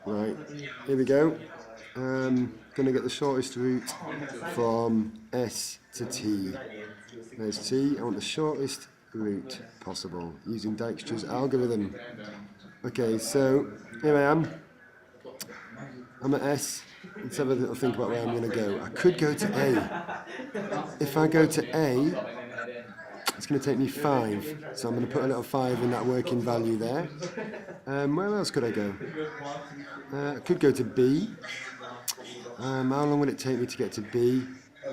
Right, here we go. Going to get the shortest route from S to T. There's T. I want the shortest route possible using Dijkstra's algorithm. Okay, so here I am. I'm at S. Let's have a little think about where I'm going to go. I could go to A. If I go to A, it's going to take me 5. So I'm going to put a little 5 in that working value there. Where else could I go? I could go to B. How long would it take me to get to B?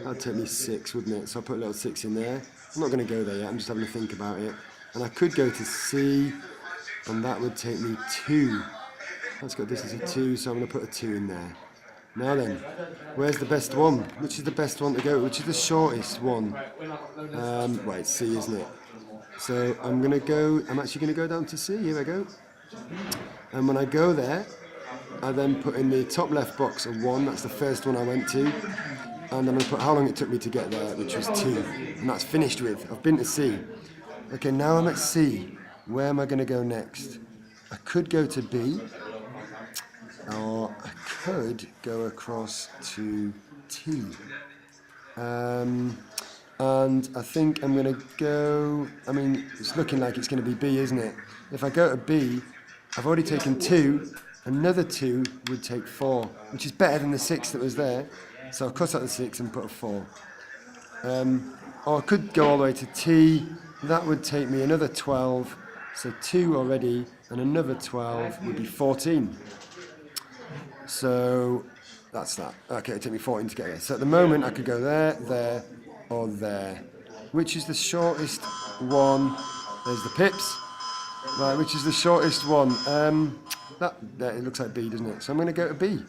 That'd take me 6, wouldn't it? So I'll put a little 6 in there. I'm not going to go there yet. I'm just having to think about it. And I could go to C, and that would take me 2. Let's go. This is a 2, so I'm going to put a 2 in there. Now then, where's the best one? Which is the best one to go? Which is the shortest one? Well, it's C, isn't it? So I'm actually going to go down to C. Here I go. And when I go there, I then put in the top left box a 1. That's the first one I went to. And I'm going to put how long it took me to get there, which was 2. And that's finished with. I've been to C. Okay, now I'm at C. Where am I going to go next? I could go to B. Or I could go across to T. And I think I'm going to go, it's looking like it's going to be B, isn't it? If I go to B, I've already taken 2. Another 2 would take 4, which is better than the 6 that was there. So I'll cut out the 6 and put a 4. Or I could go all the way to T. That would take me another 12. So 2 already, and another 12 would be 14. So that's that. Okay, it took me 14 to get there. So at the moment, I could go there, there, or there. Which is the shortest one? There's the pips. Right, which is the shortest one? There, it looks like B, doesn't it? So I'm going to go to B.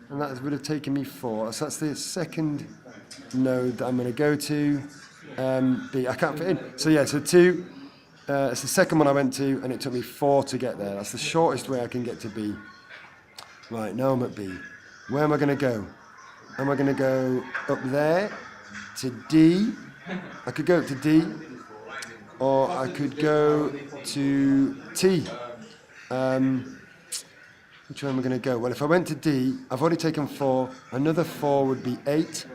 And that would have taken me 4. So that's the second node that I'm going to go to. B, I can't fit in. So yeah, so 2. It's the second one I went to, and it took me 4 to get there. That's the shortest way I can get to B. Right, now I'm at B. Where am I going to go? Am I going to go up there to D? I could go up to D. Or I could go to T. Which way am I going to go? Well, if I went to D, I've already taken 4. Another 4 would be 8.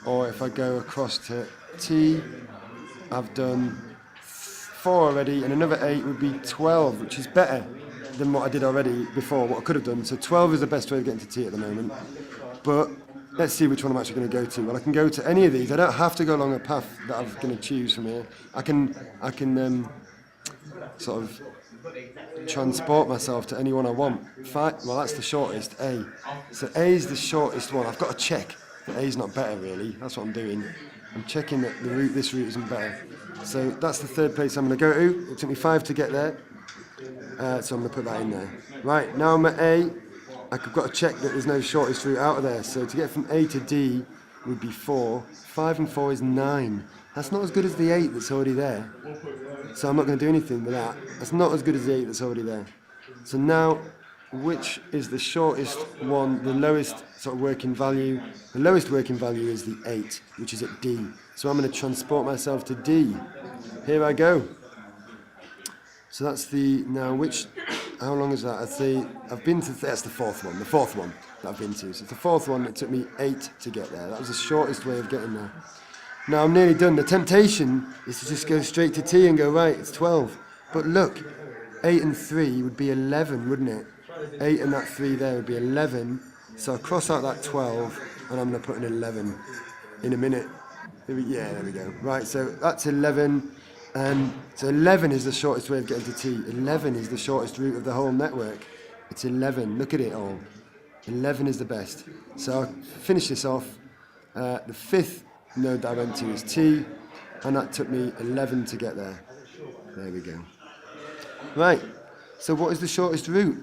Or if I go across to T, I've done 4 already, and another 8 would be 12, which is better than what I did already before, what I could have done. So 12 is the best way of getting to T at the moment. But let's see which one I'm actually going to go to. Well, I can go to any of these. I don't have to go along a path that I'm going to choose from here. I can sort of transport myself to any one I want. Well, that's the shortest, A. So A is the shortest one. I've got to check that A is not better, really. That's what I'm doing. I'm checking that this route isn't better. So that's the third place I'm going to go to. It took me 5 to get there. So I'm going to put that in there. Right, now I'm at A. I've got to check that there's no shortest route out of there. So to get from A to D would be 4. 5 and 4 is 9. That's not as good as the 8 that's already there. So I'm not going to do anything with that. That's not as good as the 8 that's already there. So now, which is the shortest one, the lowest sort of working value? The lowest working value is the 8, which is at D. So I'm going to transport myself to D. Here I go. So that's how long is that? I've been to, that's the fourth one that I've been to. So it's the fourth one that took me 8 to get there. That was the shortest way of getting there. Now I'm nearly done. The temptation is to just go straight to T and go, right, it's 12. But look, 8 and 3 would be 11, wouldn't it? 8 and that 3 there would be 11. So I'll cross out that 12, and I'm going to put an 11 in a minute. Yeah, there we go. Right, so that's 11. So 11 is the shortest way of getting to T. 11 is the shortest route of the whole network. It's 11. Look at it all. 11 is the best. So I'll finish this off. The 5th node that I went to is T, and that took me 11 to get there. There we go. Right, so what is the shortest route?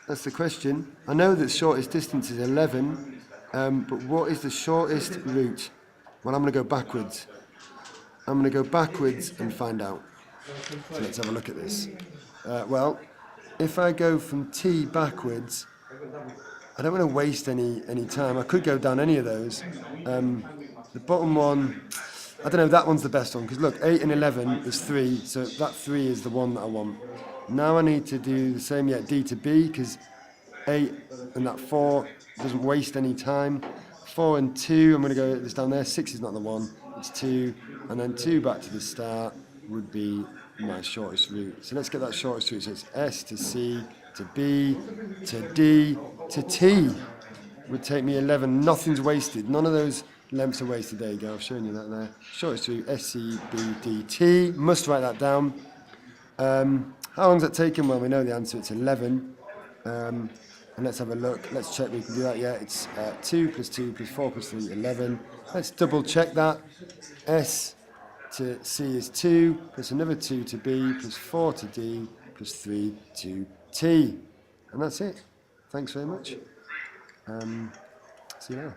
That's the question. I know that the shortest distance is 11, but what is the shortest route? Well, I'm going to go backwards. I'm going to go backwards and find out. So let's have a look at this. Well, if I go from T backwards, I don't want to waste any time. I could go down any of those. The bottom one, I don't know, that one's the best one, because look, 8 and 11 is 3, so that 3 is the one that I want. Now I need to do the same, D to B, because 8 and that 4 doesn't waste any time. 4 and 2, I'm going to go this down there. 6 is not the one, it's 2, and then 2 back to the start would be my shortest route. So let's get that shortest route. So it's S to C to B to D to T. Would take me 11. Nothing's wasted. None of those lengths are wasted. There you go. I've shown you that there. Shortest route S C B D T. Must write that down. How long's that taken? Well, we know the answer. It's 11. And let's have a look. Let's check we can do that. Yeah, it's 2 plus 2 plus 4 plus 3, 11. Let's double check that. S to C is 2, plus another 2 to B, plus 4 to D, plus 3 to T. And that's it. Thanks very much. See you now.